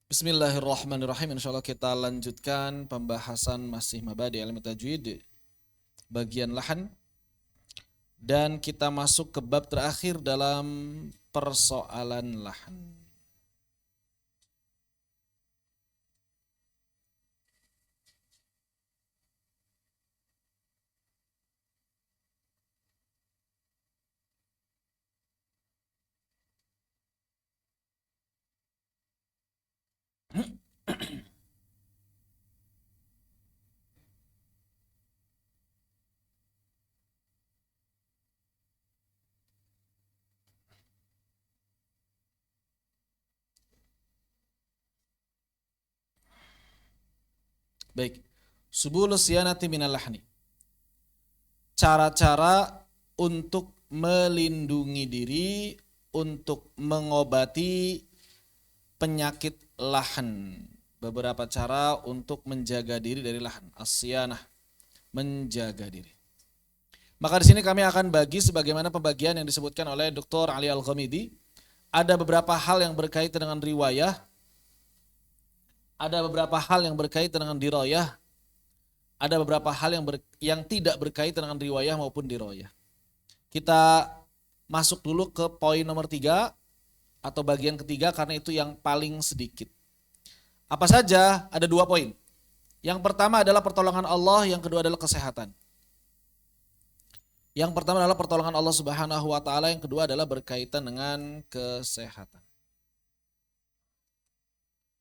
Bismillahirrahmanirrahim. Insyaallah kita lanjutkan pembahasan masih mabadi ilmu tajwid bagian lahan dan kita masuk ke bab terakhir dalam persoalan lahan. Baik. Subulus siyanati minal lahni. Cara-cara untuk melindungi diri, untuk mengobati penyakit lahan. Beberapa cara untuk menjaga diri dari lahan. As-siyanah, menjaga diri. Maka di sini kami akan bagi sebagaimana pembagian yang disebutkan oleh Dr. Ali Al-Ghamidi. Ada beberapa hal yang berkaitan dengan riwayah, ada beberapa hal yang berkaitan dengan dirayah, ada beberapa hal yang tidak berkaitan dengan riwayah maupun dirayah. Kita masuk dulu ke poin nomor 3 atau bagian ketiga karena itu yang paling sedikit. Apa saja? Ada 2 poin. Yang pertama adalah pertolongan Allah, yang kedua adalah kesehatan. Yang pertama adalah pertolongan Allah Subhanahu wa taala, yang kedua adalah berkaitan dengan kesehatan.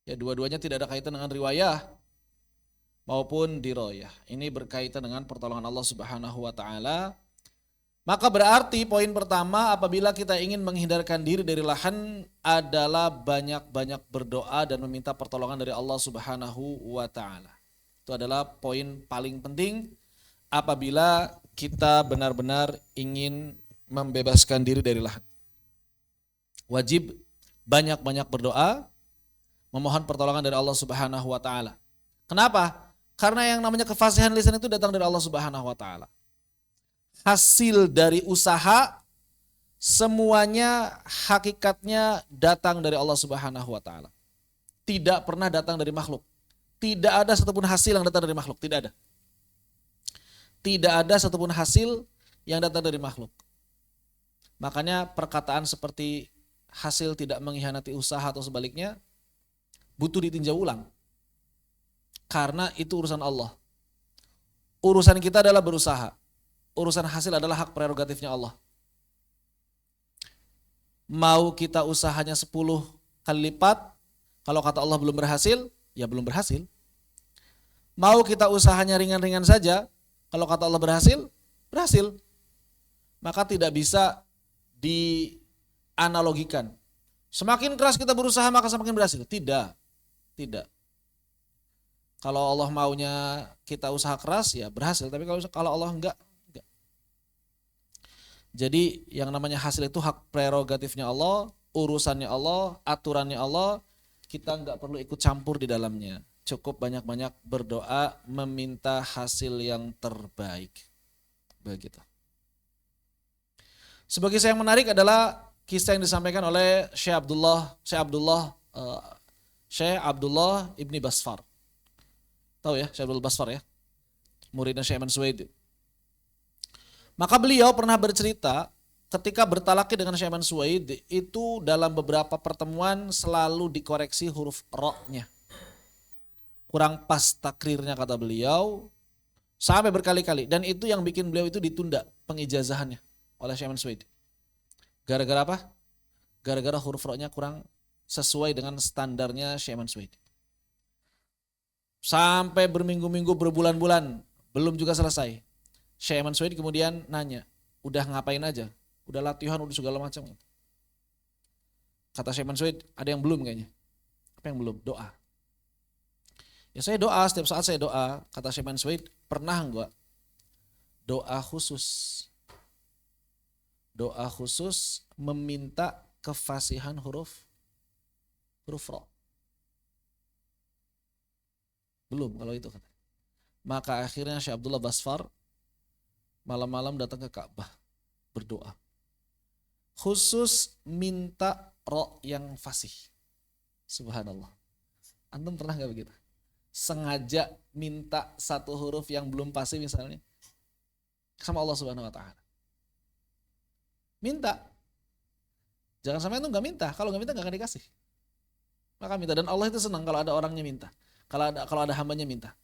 Ya, dua-duanya tidak ada kaitan dengan riwayah maupun dirayah. Ini berkaitan dengan pertolongan Allah Subhanahu wa taala. Maka berarti poin pertama apabila kita ingin menghindarkan diri dari lahan adalah banyak-banyak berdoa dan meminta pertolongan dari Allah Subhanahu wa taala. Itu adalah poin paling penting apabila kita benar-benar ingin membebaskan diri dari lahan. Wajib banyak-banyak berdoa, memohon pertolongan dari Allah Subhanahu wa taala. Kenapa? Karena yang namanya kefasihan lisan itu datang dari Allah Subhanahu wa taala. Hasil dari usaha semuanya hakikatnya datang dari Allah Subhanahu wa taala. Tidak pernah datang dari makhluk. Tidak ada satupun hasil yang datang dari makhluk, tidak ada. Tidak ada satupun hasil yang datang dari makhluk. Makanya perkataan seperti hasil tidak mengkhianati usaha atau sebaliknya butuh ditinjau ulang. Karena itu urusan Allah. Urusan kita adalah berusaha. Urusan hasil adalah hak prerogatifnya Allah. Mau kita usahanya 10 kali lipat, kalau kata Allah belum berhasil, ya belum berhasil. Mau kita usahanya ringan-ringan saja, kalau kata Allah berhasil, berhasil. Maka tidak bisa dianalogikan. Semakin keras kita berusaha maka semakin berhasil. Tidak. Tidak. Kalau Allah maunya kita usaha keras ya berhasil, tapi kalau Allah enggak. Jadi yang namanya hasil itu hak prerogatifnya Allah, urusannya Allah, aturannya Allah, kita enggak perlu ikut campur di dalamnya. Cukup banyak-banyak berdoa meminta hasil yang terbaik. Begitu. Sebagai yang menarik adalah kisah yang disampaikan oleh Syekh Abdullah Ibni Basfar. Tahu ya, Syekh Abdul Basfar ya, muridnya Syekh Iman Suwaid. Maka beliau pernah bercerita ketika bertalaki dengan Syekh Iman Suwaid itu dalam beberapa pertemuan selalu dikoreksi huruf ro-nya. Kurang pas takrirnya kata beliau sampai berkali-kali dan itu yang bikin beliau itu ditunda pengijazahannya oleh Syekh Iman Suwaid. Gara-gara apa? Gara-gara huruf ro-nya kurang sesuai dengan standarnya Syekh Iman Suwaid. Sampai berminggu-minggu, berbulan-bulan, belum juga selesai. Syekh Iman Suwaid kemudian nanya, udah ngapain aja? Udah latihan, udah segala macam. Kata Syekh Iman Suwaid, ada yang belum kayaknya. Apa yang belum? Doa. Ya saya doa, setiap saat saya doa. Kata Syekh Iman Suwaid, pernah enggak doa khusus? Doa khusus meminta kefasihan huruf ro. Belum kalau itu kata. Maka akhirnya Syekh Abdullah Basfar malam-malam datang ke Ka'bah berdoa. Khusus minta ro yang fasih. Subhanallah. Antum pernah nggak begitu? Sengaja minta satu huruf yang belum pasti misalnya sama Allah Subhanahu Wa Taala. Minta. Jangan sampai itu nggak minta. Kalau nggak minta nggak akan dikasih. Maka minta, dan Allah itu senang kalau ada orangnya minta. Kalau ada hambanya minta.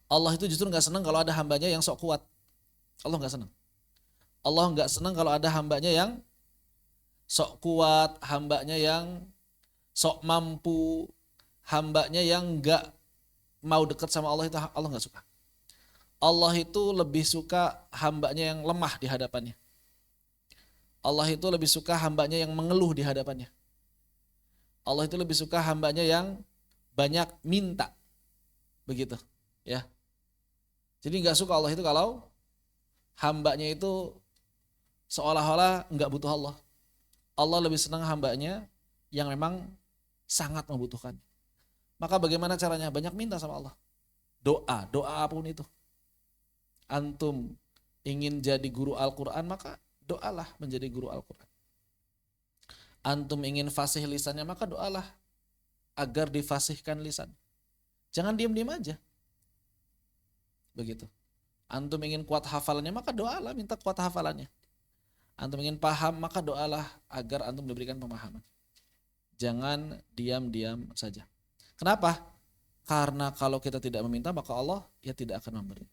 Allah itu justru nggak senang kalau ada hambanya yang sok kuat. Allah nggak senang. Allah nggak senang kalau ada hambanya yang sok kuat, hambanya yang sok mampu, hambanya yang nggak mau dekat sama Allah, itu Allah nggak suka. Allah itu lebih suka hambanya yang lemah di hadapannya. Allah itu lebih suka hambanya yang mengeluh di hadapannya. Allah itu lebih suka hambanya yang banyak minta. Begitu, ya. Jadi nggak suka Allah itu kalau hambanya itu seolah-olah nggak butuh Allah. Allah lebih senang hambanya yang memang sangat membutuhkan. Maka bagaimana caranya? Banyak minta sama Allah. Doa apapun itu. Antum ingin jadi guru Al-Quran, maka doalah menjadi guru Al-Quran. Antum ingin fasih lisannya, maka doalah agar difasihkan lisan. Jangan diam-diam aja. Begitu. Antum ingin kuat hafalannya, maka doalah minta kuat hafalannya. Antum ingin paham, maka doalah agar antum diberikan pemahaman. Jangan diam-diam saja. Kenapa? Karena kalau kita tidak meminta, maka Allah ya tidak akan memberi.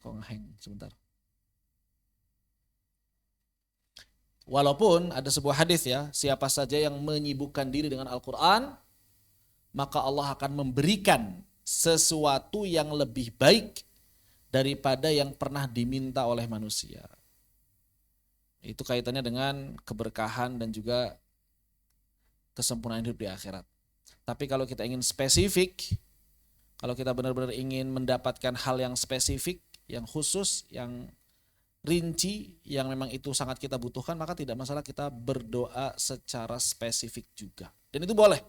Kok ngeheng sebentar. Walaupun ada sebuah hadis ya, siapa saja yang menyibukkan diri dengan Al-Quran, maka Allah akan memberikan sesuatu yang lebih baik daripada yang pernah diminta oleh manusia. Itu kaitannya dengan keberkahan dan juga kesempurnaan hidup di akhirat. Tapi kalau kita ingin spesifik, kalau kita benar-benar ingin mendapatkan hal yang spesifik, yang khusus, yang rinci, yang memang itu sangat kita butuhkan, maka tidak masalah kita berdoa secara spesifik juga. Dan itu boleh.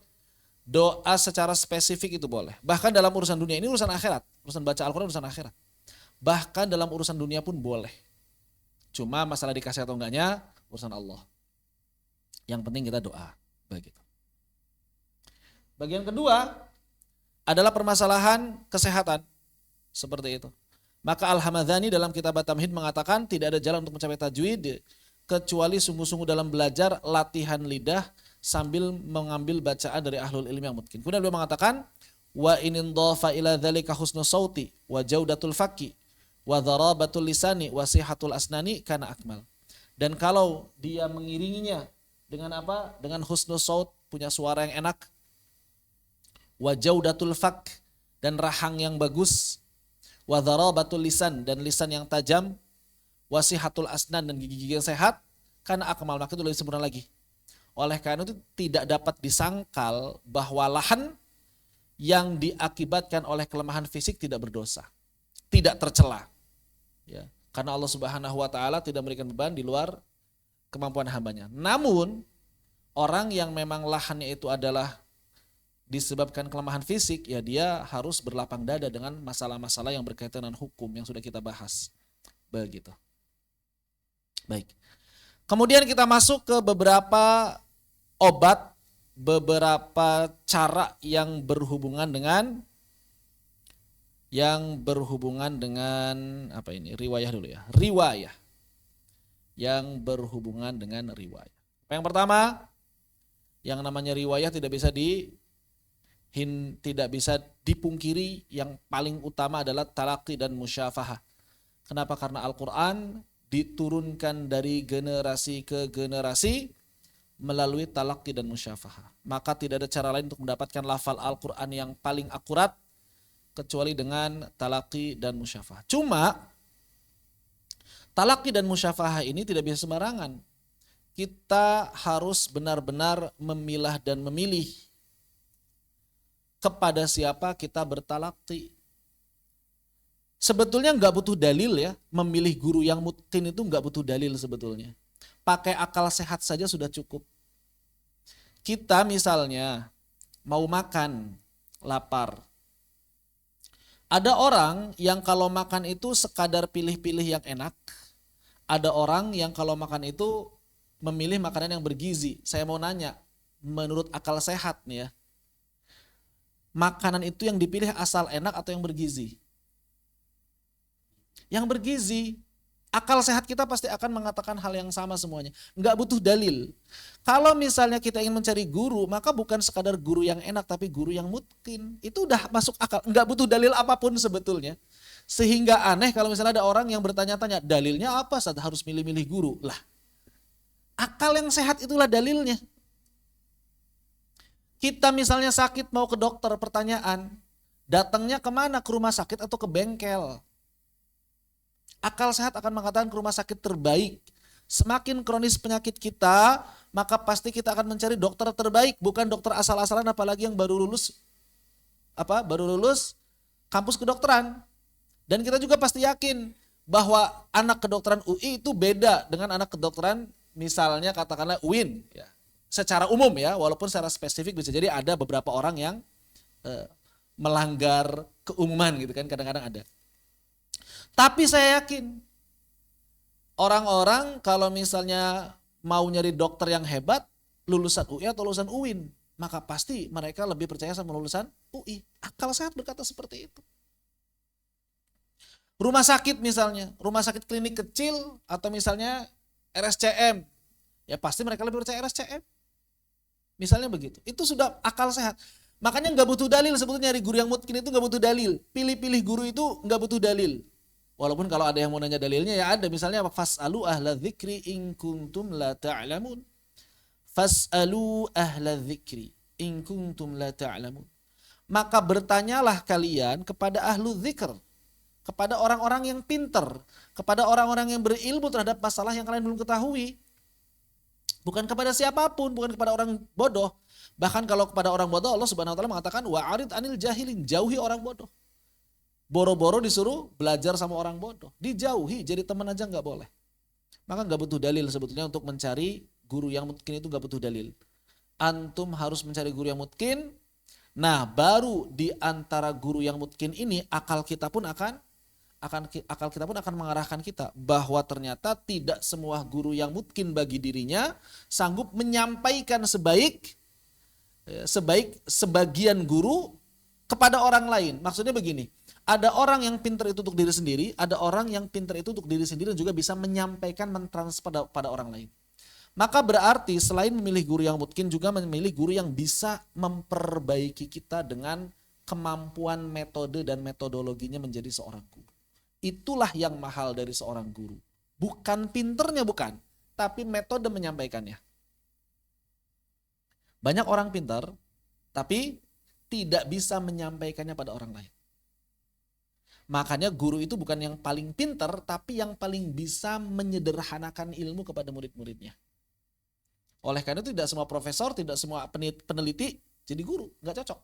Doa secara spesifik itu boleh. Bahkan dalam urusan dunia, ini urusan akhirat. Urusan baca Al-Quran urusan akhirat. Bahkan dalam urusan dunia pun boleh. Cuma masalah dikasih atau enggaknya urusan Allah. Yang penting kita doa. Begitu. Bagian kedua adalah permasalahan kesehatan. Seperti itu. Maka Al-Hamadani dalam kitab At-Tamhid mengatakan tidak ada jalan untuk mencapai tajwid kecuali sungguh-sungguh dalam belajar latihan lidah sambil mengambil bacaan dari ahlul ilmi yang mungkin. Kemudian beliau mengatakan wa inin dhafa ila dzalika husnus sauti wa jaudatul fakki wa dharabatul lisani wa sihatul asnani kana akmal. Dan kalau dia mengiringinya dengan apa? Dengan husnus saut, punya suara yang enak, wa jaudatul fak, dan rahang yang bagus, wa dharabatul lisan, dan lisan yang tajam, wa sihatul asnan, dan gigi-gigi yang sehat, kana akmal, maka itu lebih sempurna lagi. Oleh karena itu tidak dapat disangkal bahwa lahan yang diakibatkan oleh kelemahan fisik tidak berdosa, tidak tercela. Ya, karena Allah Subhanahu wa taala tidak memberikan beban di luar kemampuan hambanya. Namun orang yang memang lahannya itu adalah disebabkan kelemahan fisik, ya dia harus berlapang dada dengan masalah-masalah yang berkaitan dengan hukum yang sudah kita bahas. Begitu. Baik. Kemudian kita masuk ke beberapa obat, beberapa cara yang berhubungan dengan apa ini? Riwayah dulu ya. Riwayah. Yang berhubungan dengan riwayah. Yang pertama, yang namanya riwayah tidak bisa dipungkiri, yang paling utama adalah talaqi dan musyafahah. Kenapa? Karena Al-Quran diturunkan dari generasi ke generasi melalui talaqi dan musyafahah. Maka tidak ada cara lain untuk mendapatkan lafal Al-Quran yang paling akurat kecuali dengan talaqi dan musyafahah. Cuma talaqi dan musyafahah ini tidak bisa sembarangan. Kita harus benar-benar memilah dan memilih kepada siapa kita bertalaqi. Sebetulnya nggak butuh dalil ya, memilih guru yang mutqin itu nggak butuh dalil sebetulnya. Pakai akal sehat saja sudah cukup. Kita misalnya mau makan, lapar. Ada orang yang kalau makan itu sekadar pilih-pilih yang enak. Ada orang yang kalau makan itu memilih makanan yang bergizi. Saya mau nanya, menurut akal sehat nih ya, makanan itu yang dipilih asal enak atau yang bergizi? Yang bergizi. Akal sehat kita pasti akan mengatakan hal yang sama semuanya. Nggak butuh dalil. Kalau misalnya kita ingin mencari guru, maka bukan sekadar guru yang enak, tapi guru yang mungkin. Itu udah masuk akal. Nggak butuh dalil apapun sebetulnya. Sehingga aneh kalau misalnya ada orang yang bertanya-tanya, dalilnya apa saat harus milih-milih guru? Lah, akal yang sehat itulah dalilnya. Kita misalnya sakit mau ke dokter, pertanyaan, datangnya kemana? Ke rumah sakit atau ke bengkel? Akal sehat akan mengatakan ke rumah sakit terbaik. Semakin kronis penyakit kita, maka pasti kita akan mencari dokter terbaik, bukan dokter asal-asalan, apalagi yang baru lulus kampus kedokteran. Dan kita juga pasti yakin bahwa anak kedokteran UI itu beda dengan anak kedokteran misalnya katakanlah UIN ya. Secara umum ya, walaupun secara spesifik bisa jadi ada beberapa orang yang melanggar keumuman gitu kan, kadang-kadang ada. Tapi saya yakin orang-orang kalau misalnya mau nyari dokter yang hebat, lulusan UI atau lulusan UIN, maka pasti mereka lebih percaya sama lulusan UI. Akal sehat berkata seperti itu. Rumah sakit misalnya, rumah sakit klinik kecil atau misalnya RSCM, ya pasti mereka lebih percaya RSCM. Misalnya begitu. Itu sudah akal sehat. Makanya nggak butuh dalil sebetulnya nyari guru yang mungkin itu nggak butuh dalil. Pilih-pilih guru itu nggak butuh dalil. Walaupun kalau ada yang mau nanya dalilnya ya ada, misalnya fas'alu ahla dzikri in kuntum la ta'lamun. Fas'alu ahla dzikri in kuntum la ta'lamun. Maka bertanyalah kalian kepada ahlu dzikr, kepada orang-orang yang pintar, kepada orang-orang yang berilmu terhadap masalah yang kalian belum ketahui. Bukan kepada siapapun, bukan kepada orang bodoh. Bahkan kalau kepada orang bodoh Allah Subhanahu wa taala mengatakan wa'arid anil jahilin, jauhi orang bodoh. Boro-boro disuruh belajar sama orang bodoh, dijauhi, jadi teman aja nggak boleh. Maka nggak butuh dalil sebetulnya untuk mencari guru yang mungkin, itu nggak butuh dalil. Antum harus mencari guru yang mungkin. Nah, baru di antara guru yang mungkin ini akal kita pun akan mengarahkan kita bahwa ternyata tidak semua guru yang mungkin bagi dirinya sanggup menyampaikan sebagian guru kepada orang lain. Maksudnya begini. Ada orang yang pintar itu untuk diri sendiri, ada orang yang pintar itu untuk diri sendiri dan juga bisa menyampaikan, mentransfer pada orang lain. Maka berarti selain memilih guru yang mungkin juga memilih guru yang bisa memperbaiki kita dengan kemampuan metode dan metodologinya menjadi seorang guru. Itulah yang mahal dari seorang guru. Bukan pinternya, bukan, tapi metode menyampaikannya. Banyak orang pintar, tapi tidak bisa menyampaikannya pada orang lain. Makanya guru itu bukan yang paling pintar, tapi yang paling bisa menyederhanakan ilmu kepada murid-muridnya. Oleh karena itu tidak semua profesor, tidak semua peneliti jadi guru, nggak cocok.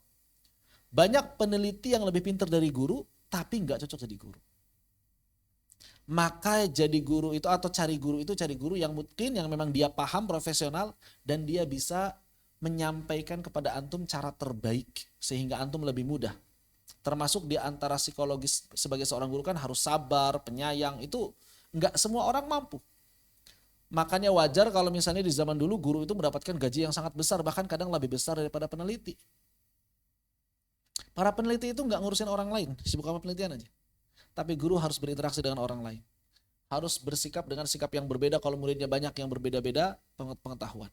Banyak peneliti yang lebih pintar dari guru, tapi nggak cocok jadi guru. Maka jadi guru itu atau cari guru yang mungkin yang memang dia paham, profesional, dan dia bisa menyampaikan kepada antum cara terbaik sehingga antum lebih mudah. Termasuk di antara psikologis sebagai seorang guru kan harus sabar, penyayang, itu nggak semua orang mampu. Makanya wajar kalau misalnya di zaman dulu guru itu mendapatkan gaji yang sangat besar, bahkan kadang lebih besar daripada peneliti. Para peneliti itu nggak ngurusin orang lain, sibuk sama penelitian aja. Tapi guru harus berinteraksi dengan orang lain. Harus bersikap dengan sikap yang berbeda kalau muridnya banyak yang berbeda-beda pengetahuan.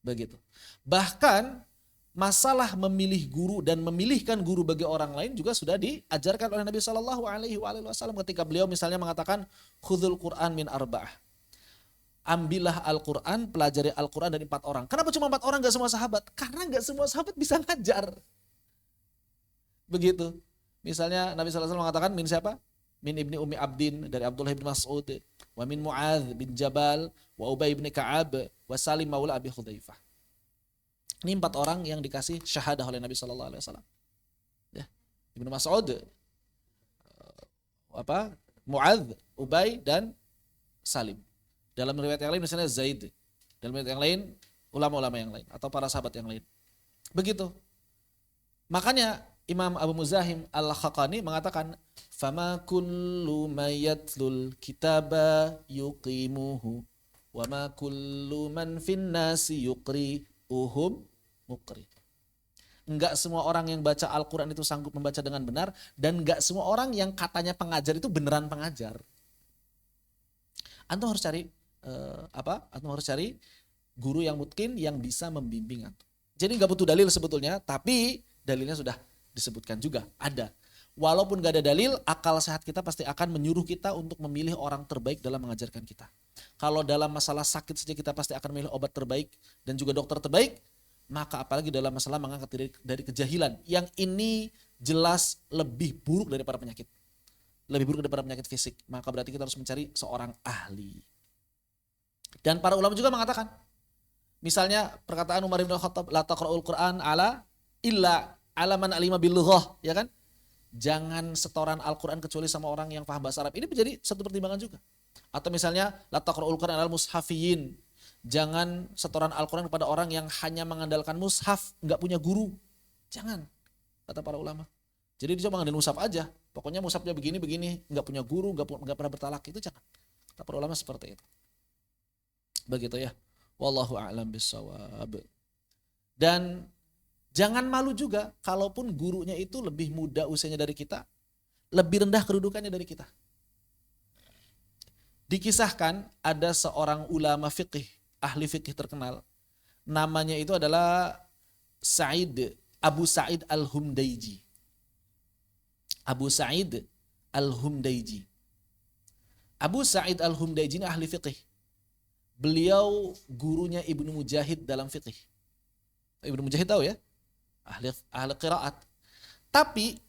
Begitu. Bahkan masalah memilih guru dan memilihkan guru bagi orang lain juga sudah diajarkan oleh Nabi Shallallahu Alaihi Wasallam ketika beliau misalnya mengatakan khudhul Quran min arba'ah. Ambillah Al-Quran, pelajari Al-Quran dari 4 orang. Kenapa cuma 4 orang, gak semua sahabat? Karena gak semua sahabat bisa ngajar. Begitu. Misalnya Nabi Sallallahu Alaihi Wasallam mengatakan min siapa? Min ibni Umi Abdin dari Abdullah bin Mas'ud, wa min Mu'adz bin Jabal, wa Ubay bin Ka'ab, wa Salim maula Abi Hudzaifah. Ini 4 orang yang dikasih syahadah oleh Nabi Sallallahu Alaihi Wasallam. Ya. Ibnu Mas'ud, Mu'adz, Ubay dan Salim. Dalam riwayat yang lain misalnya Zaid. Dalam riwayat yang lain ulama-ulama yang lain atau para sahabat yang lain. Begitu. Makanya Imam Abu Muzahim Al-Khaqani mengatakan fama kullu mayatlul kitaba yuqimuhu wa ma kullu man fin nasi yuqri'uhum muqri. Enggak semua orang yang baca Al-Quran itu sanggup membaca dengan benar, dan enggak semua orang yang katanya pengajar itu beneran pengajar. Antum harus cari Antum harus cari guru yang mungkin yang bisa membimbing antum. Jadi enggak butuh dalil sebetulnya, tapi dalilnya sudah disebutkan juga ada. Walaupun gak ada dalil, akal sehat kita pasti akan menyuruh kita untuk memilih orang terbaik dalam mengajarkan kita. Kalau dalam masalah sakit saja kita pasti akan memilih obat terbaik dan juga dokter terbaik, maka apalagi dalam masalah mengangkat diri dari kejahilan, yang ini jelas lebih buruk daripada penyakit. Lebih buruk daripada penyakit fisik. Maka berarti kita harus mencari seorang ahli. Dan para ulama juga mengatakan, misalnya perkataan Umar bin Khattab, la taqra'ul Qur'an illa ala man alima bil lughah, ya kan? Jangan setoran Al-Quran kecuali sama orang yang paham bahasa Arab. Ini menjadi satu pertimbangan juga. Atau misalnya, la taqra'ul Qur'an alal mushafiyin. Jangan setoran Al-Quran kepada orang yang hanya mengandalkan mushaf, nggak punya guru. Jangan, kata para ulama. Jadi dia cuma mengandalkan mushaf aja. Pokoknya mushafnya begini, nggak punya guru, nggak pernah bertalak. Itu jangan. Kata para ulama seperti itu. Begitu ya. Wallahu a'lam bissawab. Dan jangan malu juga kalaupun gurunya itu lebih muda usianya dari kita, lebih rendah kedudukannya dari kita. Dikisahkan ada seorang ulama fiqih, ahli fiqih terkenal. Namanya itu adalah Abu Sa'id Al-Humdaiji. Abu Sa'id Al-Humdaiji. Abu Sa'id Al-Humdaiji ini ahli fiqih. Beliau gurunya Ibnu Mujahid dalam fiqih. Ibnu Mujahid tahu ya? Ahli qiraat. Tapi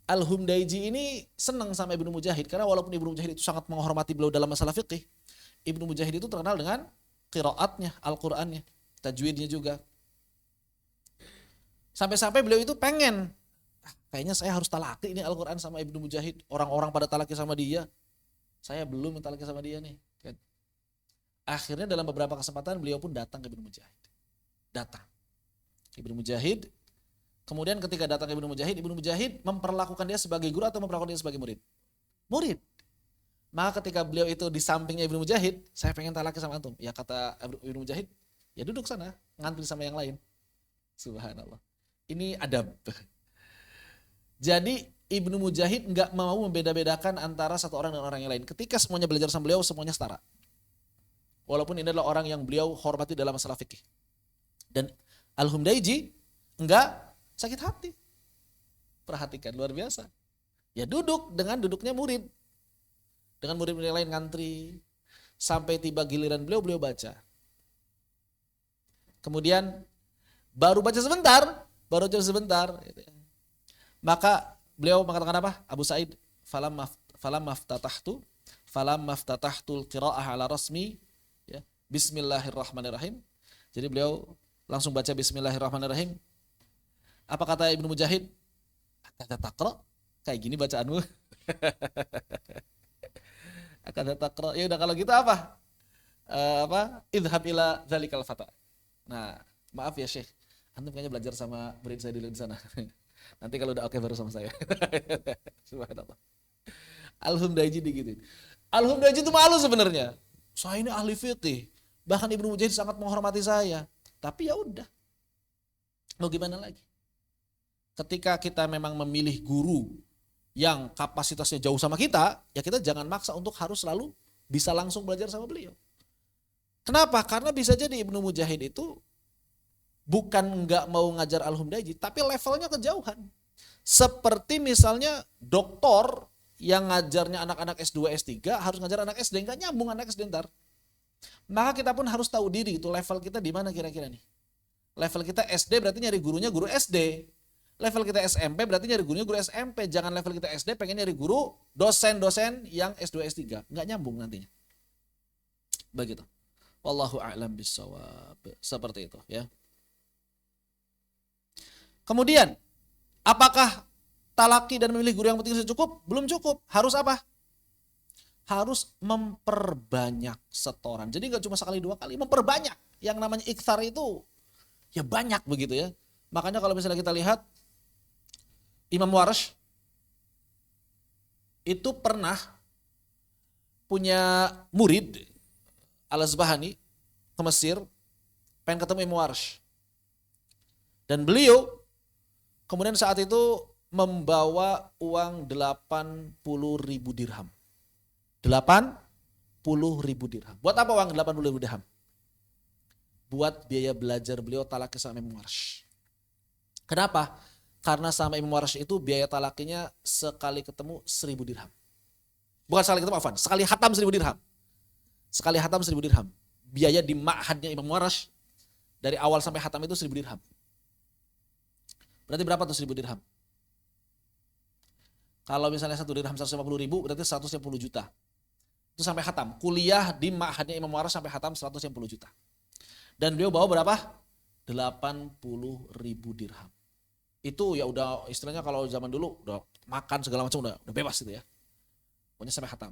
Al-Humdaiji ini senang sama Ibnu Mujahid, karena walaupun Ibnu Mujahid itu sangat menghormati beliau dalam masalah fiqih, Ibnu Mujahid itu terkenal dengan qiraatnya, Al-Qur'annya, tajwidnya juga. Sampai-sampai beliau itu pengen, kayaknya saya harus talaki ini Al-Qur'an sama Ibnu Mujahid. Orang-orang pada talaki sama dia, saya belum talaki sama dia nih. Akhirnya dalam beberapa kesempatan beliau pun datang ke Ibnu Mujahid. Datang Ibnu Mujahid. Kemudian ketika datang ke Ibnu Mujahid memperlakukan dia sebagai guru atau memperlakukan dia sebagai murid? Murid. Maka ketika beliau itu di sampingnya Ibnu Mujahid, saya pengen talaki sama antum. Ya kata Ibnu Mujahid, ya duduk sana, ngantri sama yang lain. Subhanallah. Ini adab. Jadi Ibnu Mujahid nggak mau membeda-bedakan antara satu orang dan orang yang lain. Ketika semuanya belajar sama beliau, semuanya setara. Walaupun ini adalah orang yang beliau hormati dalam masalah fikih. Dan Al-Humdaiji enggak sakit hati. Perhatikan, luar biasa. Ya duduk dengan duduknya murid. Dengan murid-murid yang lain ngantri. Sampai tiba giliran beliau baca. Kemudian baru baca sebentar. Maka beliau mengatakan apa? Abu Sa'id, falam maftatahtul qira'ah ala rasmi, ya, bismillahirrahmanirrahim. Jadi beliau langsung baca bismillahirrahmanirrahim. Apa kata Ibnu Mujahid? Kata taqra, kayak gini bacaanmu. Kata taqra, ya udah kalau gitu apa? Idhab ila dzalikal fata. Nah, maaf ya Syekh, antum kayaknya belajar sama murid saya dulu di sana. Nanti kalau udah oke baru sama saya. Subhanallah. Al-Humdaiji digituin. Al-Humdaiji itu malu sebenarnya. Saya ini ahli fiqih. Bahkan Ibnu Mujahid sangat menghormati saya. Tapi ya udah. Mau gimana lagi? Ketika kita memang memilih guru yang kapasitasnya jauh sama kita, ya kita jangan maksa untuk harus selalu bisa langsung belajar sama beliau. Kenapa? Karena bisa jadi Ibnu Mujahid itu bukan nggak mau ngajar Al-Humdaiji, tapi levelnya kejauhan. Seperti misalnya doktor yang ngajarnya anak-anak S2, S3 harus ngajar anak SD, nggak nyambung anak SD ntar. Maka kita pun harus tahu diri itu level kita di mana kira-kira nih. Level kita SD berarti nyari gurunya guru SD. Level kita SMP berarti nyari gurunya guru SMP. Jangan level kita SD pengen nyari guru dosen-dosen yang S2, S3. Nggak nyambung nantinya. Begitu. Wallahu a'lam bissawab. Seperti itu ya. Kemudian, apakah talaki dan memilih guru yang penting sudah cukup? Belum cukup. Harus apa? Harus memperbanyak setoran. Jadi nggak cuma sekali dua kali, memperbanyak. Yang namanya iktsar itu ya banyak begitu ya. Makanya kalau misalnya kita lihat Imam Warsh itu pernah punya murid Al-Asbahani ke Mesir, pengen ketemu Imam Warsh. Dan beliau kemudian saat itu membawa uang 80.000 dirham. 80.000 dirham. Buat apa uang 80.000 dirham? Buat biaya belajar beliau talaki sama Imam Warsh. Kenapa? Karena sama Imam Warsh itu biaya talakinya sekali ketemu 1.000 dirham. Bukan sekali ketemu, afwan, sekali hatam 1.000 dirham. Sekali hatam 1.000 dirham. Biaya di ma'hadnya Imam Warsh dari awal sampai hatam itu 1.000 dirham. Berarti berapa tuh 1.000 dirham? Kalau misalnya 1 dirham 150.000 berarti 150 juta. Itu sampai hatam. Kuliah di ma'hadnya Imam Warsh sampai hatam 150 juta. Dan beliau bawa berapa? 80.000 dirham. Itu ya udah istilahnya kalau zaman dulu udah makan segala macam udah bebas gitu ya. Pokoknya sampai hatam.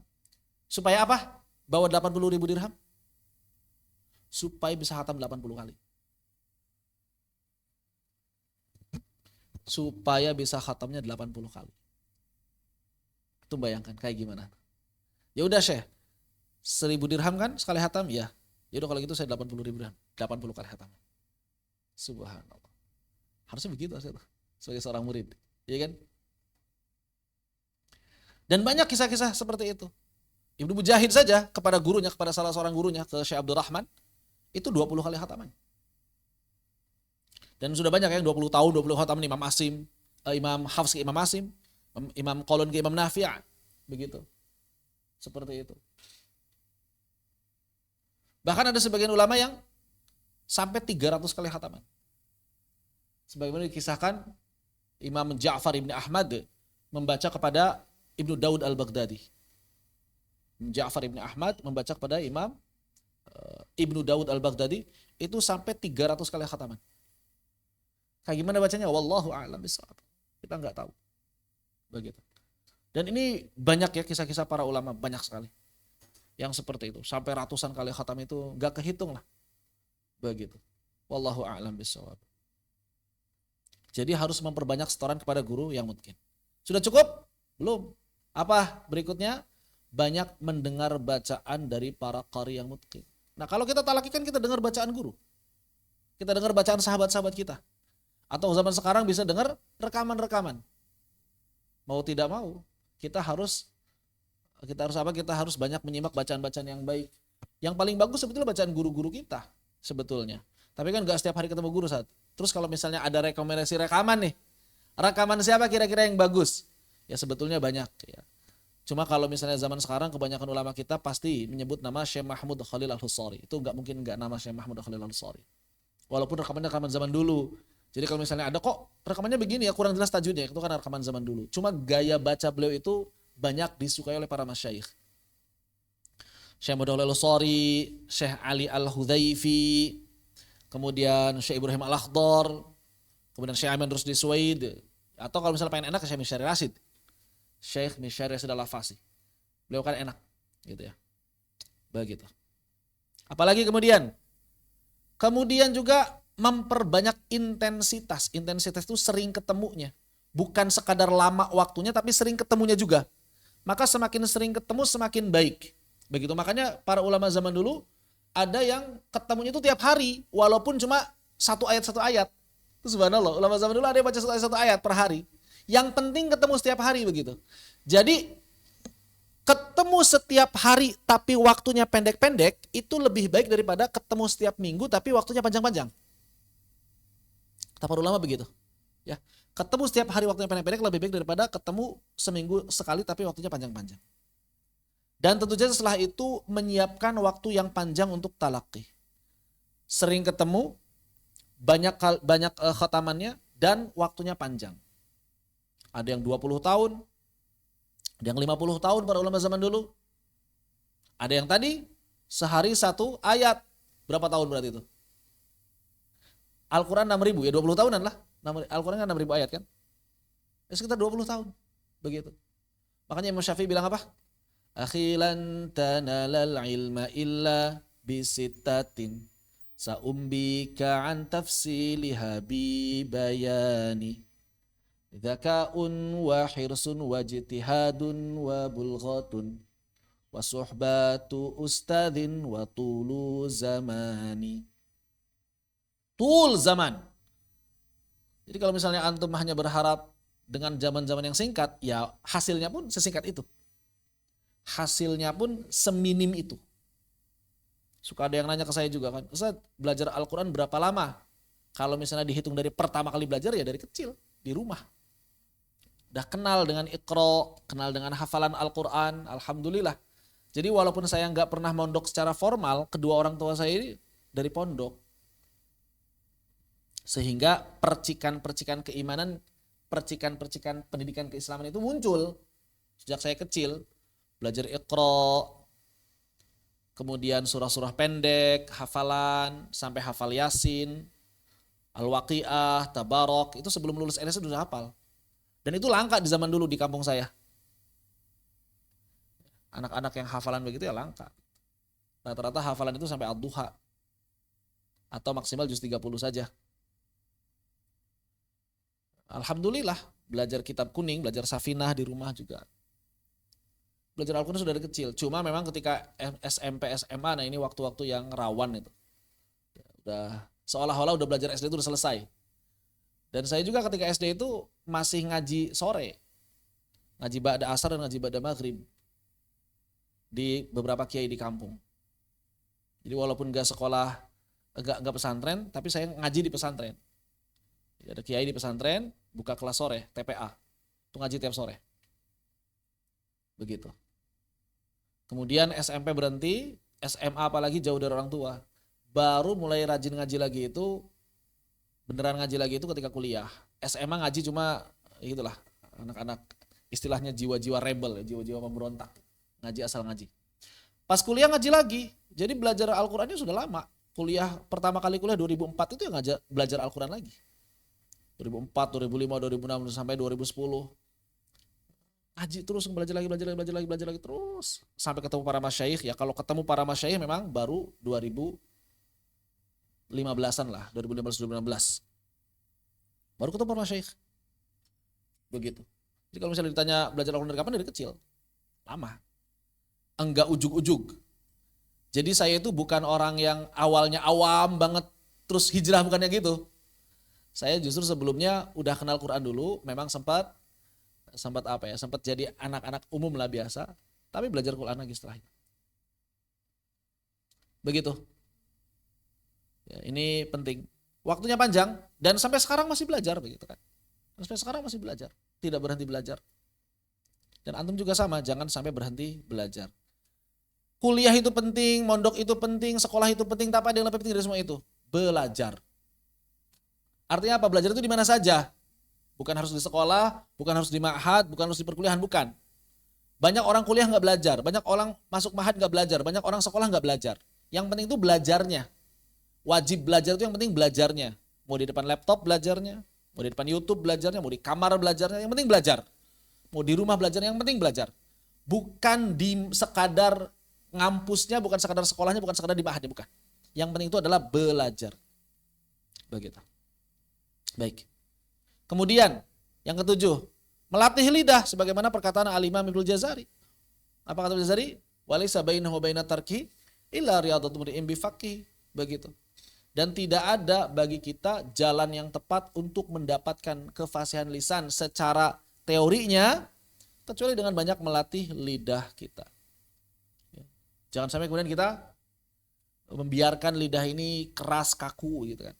Supaya apa? Bawa 80.000 dirham? Supaya bisa hatam 80 kali. Supaya bisa khatamnya 80 kali. Itu bayangkan kayak gimana. Ya udah Syekh, 1.000 dirham kan sekali hatam? Ya. Ya udah kalau gitu saya 80.000 dirham, 80 kali hatam. Subhanallah. Harusnya begitu Syekh sebagai seorang murid, ya kan? Dan banyak kisah-kisah seperti itu. Ibnu Mujahid saja kepada gurunya, kepada salah seorang gurunya, ke Syekh Abdurrahman, itu 20 kali khataman. Dan sudah banyak yang 20 tahun, 20 khataman Imam Asim, Imam Hafs ke Imam Asim, Imam Qalun ke Imam Nafi', begitu. Seperti itu. Bahkan ada sebagian ulama yang sampai 300 kali khataman. Sebagaimana dikisahkan Imam Ja'far ibn Ahmad membaca kepada Ibnu Daud al-Baghdadi. Ja'far ibn Ahmad membaca kepada Imam Ibnu Daud al-Baghdadi itu sampai 300 kali khataman. Kayak gimana bacanya? Wallahu a'lam bishawab. Kita nggak tahu. Begitu. Dan ini banyak ya kisah-kisah para ulama, banyak sekali. Yang seperti itu. Sampai ratusan kali khatam itu nggak kehitung lah. Begitu. Wallahu a'lam bishawab. Jadi harus memperbanyak setoran kepada guru yang mungkin. Sudah cukup? Belum. Apa berikutnya? Banyak mendengar bacaan dari para qari yang mungkin. Nah kalau kita talaki kan kita dengar bacaan guru. Kita dengar bacaan sahabat-sahabat kita. Atau zaman sekarang bisa dengar rekaman-rekaman. Mau tidak mau, kita harus apa? Kita harus banyak menyimak bacaan-bacaan yang baik. Yang paling bagus sebetulnya bacaan guru-guru kita sebetulnya. Tapi kan nggak setiap hari ketemu guru saat. Terus kalau misalnya ada rekomendasi rekaman nih, rekaman siapa kira-kira yang bagus? Ya sebetulnya banyak. Ya. Cuma kalau misalnya zaman sekarang kebanyakan ulama kita pasti menyebut nama Syekh Mahmud Khalil Al-Husari. Itu nggak mungkin nggak nama Syekh Mahmud Khalil Al-Husari. Walaupun rekaman zaman dulu. Jadi kalau misalnya ada kok rekamannya begini ya kurang jelas tajwidnya, itu kan rekaman zaman dulu. Cuma gaya baca beliau itu banyak disukai oleh para masyayikh. Syekh Mahmud Al-Husari, Syekh Ali Al-Hudhaifi, kemudian Syekh Ibrahim Al-Akhdar, kemudian Syekh Aiman Rusdi Suwaid, atau kalau misalnya pengen enak Syekh Misyari Rasid. Syekh Misyari Rasid Al-Lafasi. Beliau kan enak gitu ya. Begitu. Apalagi kemudian juga memperbanyak intensitas. Intensitas itu sering ketemunya. Bukan sekadar lama waktunya tapi sering ketemunya juga. Maka semakin sering ketemu semakin baik. Begitu makanya para ulama zaman dulu ada yang ketemunya itu tiap hari walaupun cuma satu ayat. Itu subhanallah, ulama zaman dulu ada yang baca satu ayat per hari. Yang penting ketemu setiap hari begitu. Jadi ketemu setiap hari tapi waktunya pendek-pendek itu lebih baik daripada ketemu setiap minggu tapi waktunya panjang-panjang. Kata para ulama begitu. Ya, ketemu setiap hari waktunya pendek-pendek lebih baik daripada ketemu seminggu sekali tapi waktunya panjang-panjang. Dan tentu saja setelah itu menyiapkan waktu yang panjang untuk talaqi. Sering ketemu, banyak khatamannya dan waktunya panjang. Ada yang 20 tahun, ada yang 50 tahun para ulama zaman dulu. Ada yang tadi sehari satu ayat. Berapa tahun berarti itu? Al-Quran 6.000 ya 20 tahunan lah. Al-Quran kan 6.000 ayat kan. Ya sekitar 20 tahun. Begitu. Makanya Imam Syafi'i bilang apa? Akhilan tanalal ilma illa bisittatin sa'umbika an tafsiliha bibayani dzaka'un wa hirsun wa jitihadun wa bulghatun wa suhbatu ustadhin wa tulu zamani. Tul zaman. Jadi kalau misalnya antum hanya berharap dengan zaman-zaman yang singkat, ya hasilnya pun sesingkat itu. Hasilnya pun seminim itu. Suka ada yang nanya ke saya juga kan, Ustaz, belajar Al-Quran berapa lama? Kalau misalnya dihitung dari pertama kali belajar, ya dari kecil, di rumah. Udah kenal dengan Iqra, kenal dengan hafalan Al-Quran, alhamdulillah. Jadi walaupun saya nggak pernah mondok secara formal, kedua orang tua saya ini dari pondok. Sehingga percikan-percikan keimanan, percikan-percikan pendidikan keislaman itu muncul sejak saya kecil. Belajar Iqra, kemudian surah-surah pendek, hafalan, sampai hafal Yasin, Al-Waqiah, Tabarok, itu sebelum lulus LS sudah hafal. Dan itu langka di zaman dulu di kampung saya. Anak-anak yang hafalan begitu ya langka. Rata-rata hafalan itu sampai Ad-Duha. Atau maksimal juz 30 saja. Alhamdulillah, belajar kitab kuning, belajar Safinah di rumah juga. Belajar Al-Quran sudah dari kecil. Cuma memang ketika SMP, SMA, nah ini waktu-waktu yang rawan itu. Udah seolah-olah udah belajar SD itu udah selesai. Dan saya juga ketika SD itu masih ngaji sore. Ngaji ba'da asar dan ngaji ba'da maghrib. Di beberapa kiai di kampung. Jadi walaupun gak sekolah, gak pesantren, tapi saya ngaji di pesantren. Jadi ada kiai di pesantren, buka kelas sore, TPA. Itu ngaji tiap sore. Begitu. Kemudian SMP berhenti, SMA apalagi jauh dari orang tua. Baru mulai rajin ngaji lagi itu, beneran ngaji lagi itu ketika kuliah. SMA ngaji cuma itulah anak-anak istilahnya jiwa-jiwa rebel, jiwa-jiwa pemberontak. Ngaji asal ngaji. Pas kuliah ngaji lagi. Jadi belajar Al-Qur'annya sudah lama. Kuliah pertama kali kuliah 2004 itu yang belajar Al-Qur'an lagi. 2004, 2005, 2006 sampai 2010. Ngaji terus belajar lagi terus sampai ketemu para masyayikh. Ya kalau ketemu para masyayikh memang baru 2015-an lah, 2015-2016. Baru ketemu para masyayikh. Begitu. Jadi kalau misalnya ditanya belajar Al-Quran dari kapan, dari kecil. Lama. Enggak ujug-ujug. Jadi saya itu bukan orang yang awalnya awam banget terus hijrah, bukannya gitu. Saya justru sebelumnya udah kenal Quran dulu, memang sempat jadi anak-anak umum lah biasa, tapi belajar Quran lagi setelah itu. Begitu. Ya, ini penting. Waktunya panjang dan sampai sekarang masih belajar begitu kan. Sampai sekarang masih belajar, tidak berhenti belajar. Dan antum juga sama, jangan sampai berhenti belajar. Kuliah itu penting, mondok itu penting, sekolah itu penting, tapi ada yang lebih penting dari semua itu, belajar. Artinya apa? Belajar itu di mana saja. Bukan harus di sekolah, bukan harus di ma'had, bukan harus di perkuliahan, bukan. Banyak orang kuliah nggak belajar, banyak orang masuk ma'had nggak belajar, banyak orang sekolah nggak belajar. Yang penting itu belajarnya. Wajib belajar itu yang penting belajarnya. Mau di depan laptop belajarnya, mau di depan YouTube belajarnya, mau di kamar belajarnya, yang penting belajar. Mau di rumah belajarnya, yang penting belajar. Bukan di sekadar ngampusnya, bukan sekadar sekolahnya, bukan sekadar di ma'hadnya, bukan. Yang penting itu adalah belajar. Begitu. Baik. Kemudian yang ketujuh, melatih lidah sebagaimana perkataan Al-Imam Ibnu Jazari. Apa kata Jazari? Walaysa bainahu wa baina tarki illa riyadatul mri'in bi faqih. Begitu. Dan tidak ada bagi kita jalan yang tepat untuk mendapatkan kefasihan lisan secara teorinya kecuali dengan banyak melatih lidah kita. Jangan sampai kemudian kita membiarkan lidah ini keras kaku gitu kan.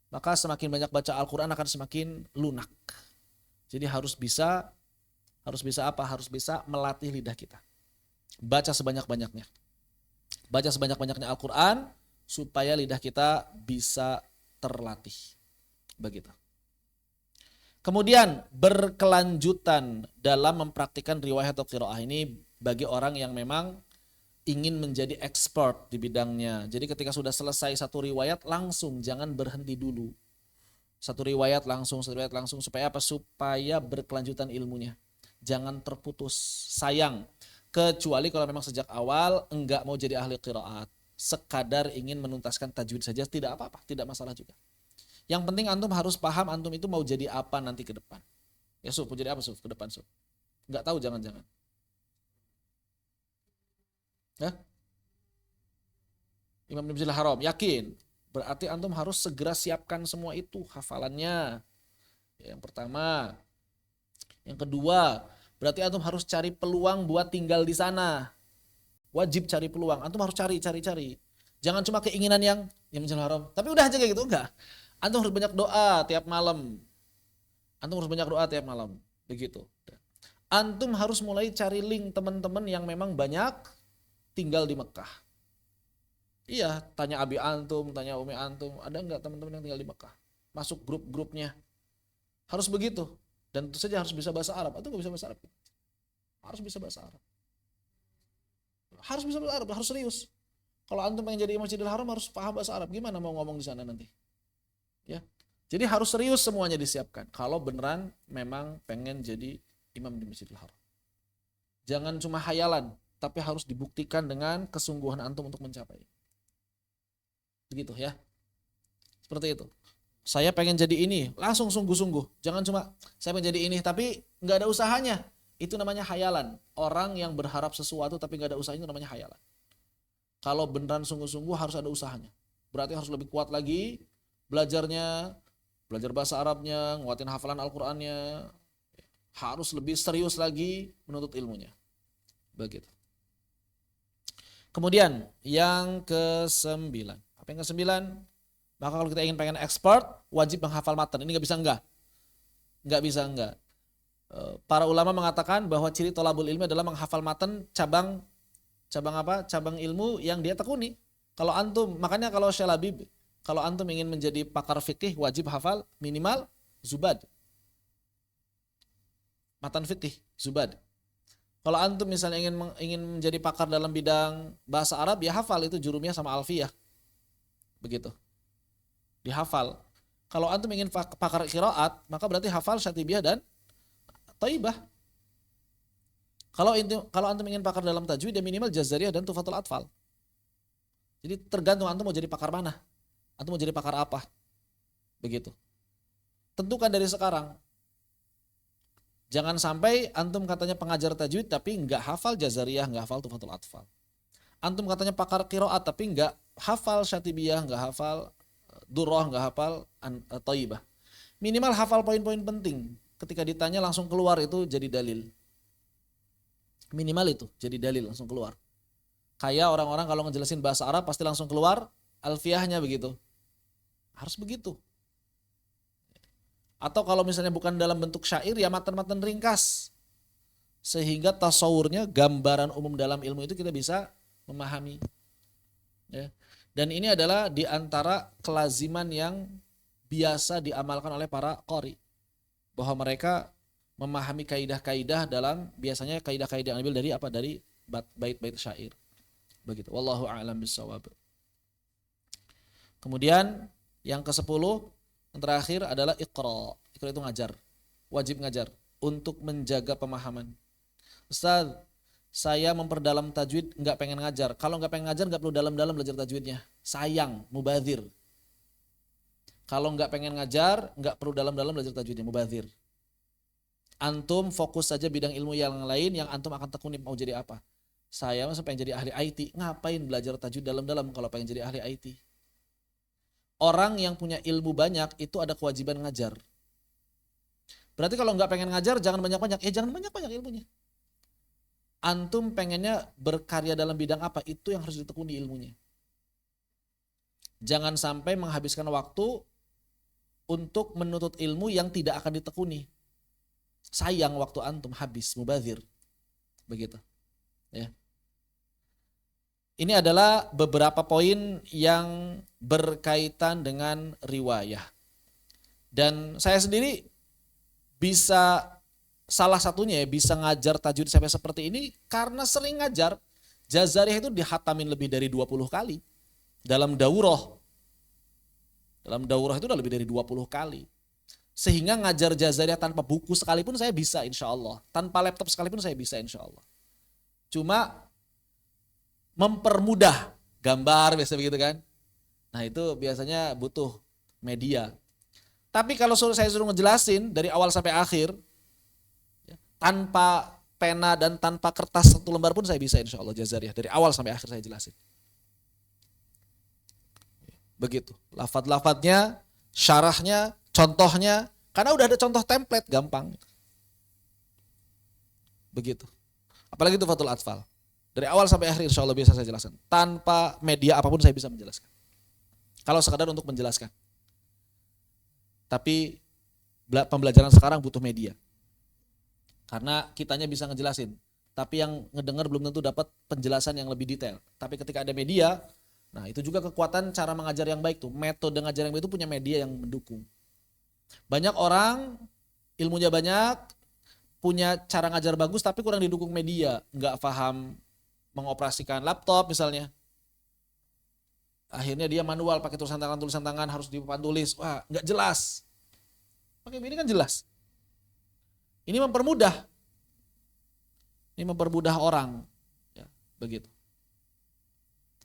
Maka semakin banyak baca Al-Quran akan semakin lunak. Jadi harus bisa apa? Harus bisa melatih lidah kita. Baca sebanyak-banyaknya. Baca sebanyak-banyaknya Al-Quran supaya lidah kita bisa terlatih. Begitu. Kemudian berkelanjutan dalam mempraktikkan riwayat atau qiraah ini bagi orang yang memang ingin menjadi expert di bidangnya. Jadi ketika sudah selesai satu riwayat langsung, jangan berhenti dulu. Satu riwayat langsung supaya apa? Supaya berkelanjutan ilmunya. Jangan terputus. Sayang. Kecuali kalau memang sejak awal enggak mau jadi ahli qiraat. Sekadar ingin menuntaskan tajwid saja, tidak apa-apa, tidak masalah juga. Yang penting antum harus paham antum itu mau jadi apa nanti ke depan. Ya Suf, mau jadi apa Suf ke depan Suf? Enggak tahu jangan-jangan. Ya? Imam Masjidil Haram, yakin. Berarti antum harus segera siapkan semua itu, hafalannya. Yang pertama. Yang kedua, berarti antum harus cari peluang buat tinggal di sana. Wajib cari peluang. Antum harus cari. Jangan cuma keinginan yang Masjidil Haram. Tapi udah aja kayak gitu, enggak. Antum harus banyak doa tiap malam. Begitu. Antum harus mulai cari link teman-teman yang memang banyak tinggal di Mekah. Iya, tanya abi antum, tanya umi antum, ada enggak teman-teman yang tinggal di Mekah? Masuk grup-grupnya. Harus begitu. Dan tentu saja harus bisa bahasa Arab. Atau nggak bisa bahasa Arab? Harus bisa bahasa Arab. Harus serius. Kalau antum pengen jadi imam Masjidil Haram harus paham bahasa Arab. Gimana mau ngomong di sana nanti? Ya. Jadi harus serius semuanya disiapkan. Kalau beneran memang pengen jadi imam di Masjidil Haram. Jangan cuma hayalan, tapi harus dibuktikan dengan kesungguhan antum untuk mencapai. Begitu ya. Seperti itu. Saya pengen jadi ini, langsung sungguh-sungguh. Jangan cuma saya pengen jadi ini, tapi nggak ada usahanya. Itu namanya hayalan. Orang yang berharap sesuatu tapi nggak ada usahanya itu namanya hayalan. Kalau beneran sungguh-sungguh harus ada usahanya. Berarti harus lebih kuat lagi belajarnya, belajar bahasa Arabnya, nguatin hafalan Al-Qur'annya. Harus lebih serius lagi menuntut ilmunya. Begitu. Kemudian yang ke-9. Apa yang ke-9? Maka kalau kita ingin pengen expert, wajib menghafal matan. Ini nggak bisa enggak. Para ulama mengatakan bahwa ciri thalabul ilmi adalah menghafal matan cabang ilmu yang dia tekuni. Kalau antum, makanya kalau Syalabib, kalau antum ingin menjadi pakar fikih wajib hafal minimal zubad. Matan fikih, zubad. Kalau antum misalnya ingin menjadi pakar dalam bidang bahasa Arab, ya hafal itu jurumiyah sama alfiyah. Begitu. Dihafal. Kalau antum ingin pakar qiraat, maka berarti hafal Syatibiyah dan Thaibah. Kalau antum ingin pakar dalam tajwid, ya minimal Jazariyah dan Tufatul Atfal. Jadi tergantung antum mau jadi pakar mana. Antum mau jadi pakar apa. Begitu. Tentukan dari sekarang. Jangan sampai antum katanya pengajar tajwid tapi enggak hafal Jazariyah, enggak hafal Tufatul Atfal. Antum katanya pakar qiraat tapi enggak hafal Syatibiyah, enggak hafal Durrah, enggak hafal Thaibah. Minimal hafal poin-poin penting. Ketika ditanya langsung keluar itu jadi dalil. Minimal itu jadi dalil langsung keluar. Kayak orang-orang kalau ngejelasin bahasa Arab pasti langsung keluar alfiyahnya begitu. Harus begitu. Atau kalau misalnya bukan dalam bentuk syair ya matan-matan ringkas. Sehingga tasawurnya, gambaran umum dalam ilmu itu kita bisa memahami. Ya. Dan ini adalah di antara kelaziman yang biasa diamalkan oleh para qari. Bahwa mereka memahami kaidah-kaidah dalam, biasanya kaidah-kaidah yang ambil dari apa? Dari bait-bait syair. Begitu. Wallahu a'lam bishawab. Kemudian yang ke-10, yang terakhir adalah iqra. Iqra itu ngajar. Wajib ngajar untuk menjaga pemahaman. Ustaz, saya memperdalam tajwid enggak pengen ngajar. Kalau enggak pengen ngajar enggak perlu dalam-dalam belajar tajwidnya. Sayang, mubazir. Kalau enggak pengen ngajar, enggak perlu dalam-dalam belajar tajwidnya, mubazir. Antum fokus saja bidang ilmu yang lain yang antum akan tekuni mau jadi apa. Saya masa pengen jadi ahli IT, ngapain belajar tajwid dalam-dalam kalau pengen jadi ahli IT. Orang yang punya ilmu banyak itu ada kewajiban ngajar. Berarti kalau nggak pengen ngajar jangan banyak-banyak. Jangan banyak-banyak ilmunya. Antum pengennya berkarya dalam bidang apa, itu yang harus ditekuni ilmunya. Jangan sampai menghabiskan waktu untuk menuntut ilmu yang tidak akan ditekuni. Sayang waktu antum habis, mubazir. Begitu. Ya. Ini adalah beberapa poin yang berkaitan dengan riwayah. Dan saya sendiri bisa, salah satunya ya, bisa ngajar tajwid sampai seperti ini karena sering ngajar. Jazariyah itu dihatamin lebih dari 20 kali. Dalam daurah. Dalam daurah itu udah lebih dari 20 kali. Sehingga ngajar Jazariyah tanpa buku sekalipun saya bisa insya Allah. Tanpa laptop sekalipun saya bisa insya Allah. Cuma mempermudah gambar biasa begitu kan. Nah itu biasanya butuh media. Tapi kalau saya suruh ngejelasin dari awal sampai akhir, tanpa pena dan tanpa kertas satu lembar pun saya bisa insya Allah Jazariyah. Dari awal sampai akhir saya jelasin. Begitu. Lafadz-lafadznya, syarahnya, contohnya, Karena udah ada contoh template, gampang. Begitu. Apalagi itu Fathul Atfal. Dari awal sampai akhir insya Allah bisa saya jelaskan. Tanpa media apapun saya bisa menjelaskan. Kalau sekadar untuk menjelaskan. Tapi pembelajaran sekarang butuh media. Karena kitanya bisa ngejelasin. Tapi yang ngedengar belum tentu dapat penjelasan yang lebih detail. Tapi ketika ada media, nah itu juga kekuatan cara mengajar yang baik tuh. Metode ngajar yang baik itu punya media yang mendukung. Banyak orang ilmunya banyak, punya cara ngajar bagus tapi kurang didukung media. Nggak paham mengoperasikan laptop misalnya. Akhirnya dia manual pakai tulisan tangan harus di papan tulis. Wah nggak jelas. Pakai ini kan jelas. Ini mempermudah. Ini mempermudah orang, ya, begitu.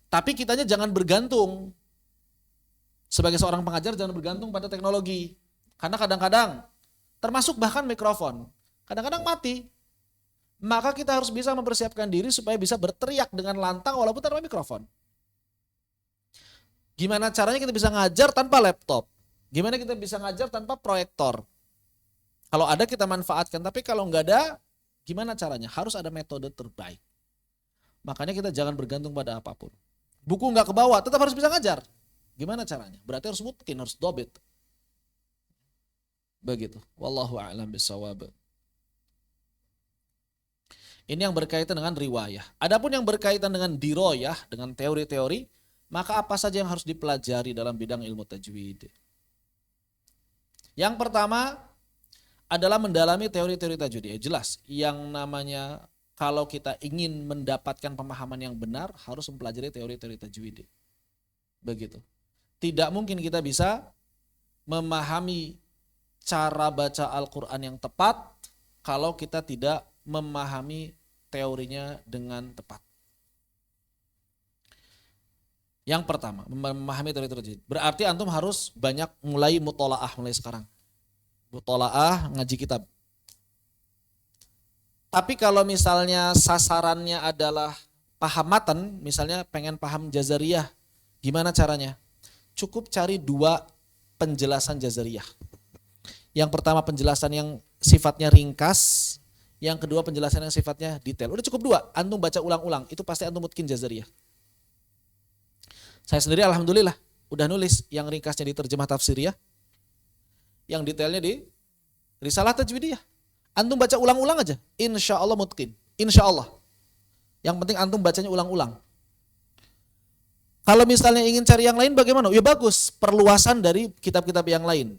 Tapi kitanya jangan bergantung. Sebagai seorang pengajar jangan bergantung pada teknologi. Karena kadang-kadang, termasuk bahkan mikrofon, kadang-kadang mati. Maka kita harus bisa mempersiapkan diri supaya bisa berteriak dengan lantang walaupun tanpa mikrofon. Gimana caranya kita bisa ngajar tanpa laptop? Gimana kita bisa ngajar tanpa proyektor? Kalau ada kita manfaatkan, tapi kalau nggak ada, gimana caranya? Harus ada metode terbaik. Makanya kita jangan bergantung pada apapun. Buku nggak kebawa, tetap harus bisa ngajar. Gimana caranya? Berarti harus mungkin, harus dobit. Begitu. Wallahu a'lam bishawab. Ini yang berkaitan dengan riwayah. Adapun yang berkaitan dengan diroyah, dengan teori-teori, maka apa saja yang harus dipelajari dalam bidang ilmu tajwid? Yang pertama adalah mendalami teori-teori tajwid. Ya jelas, yang namanya kalau kita ingin mendapatkan pemahaman yang benar harus mempelajari teori-teori tajwid. Begitu. Tidak mungkin kita bisa memahami cara baca Al-Quran yang tepat kalau kita tidak memahami teorinya dengan tepat. Yang pertama, memahami teori-teori tajwid. Berarti antum harus banyak mulai mutolaah mulai sekarang. Mutolaah, ngaji kitab. Tapi kalau misalnya sasarannya adalah paham matan, misalnya pengen paham jazariyah, gimana caranya? Cukup cari 2 penjelasan jazariyah. Yang pertama penjelasan yang sifatnya ringkas, yang kedua penjelasan yang sifatnya detail. Udah cukup 2, antum baca ulang-ulang, itu pasti antum mungkin jazariyah. Saya sendiri alhamdulillah udah nulis yang ringkasnya di terjemah tafsiriyah, yang detailnya di risalah tajwidiyah. Antum baca ulang-ulang aja, insya Allah mutqin, insya Allah. Yang penting antum bacanya ulang-ulang. Kalau misalnya ingin cari yang lain bagaimana? Ya bagus, perluasan dari kitab-kitab yang lain,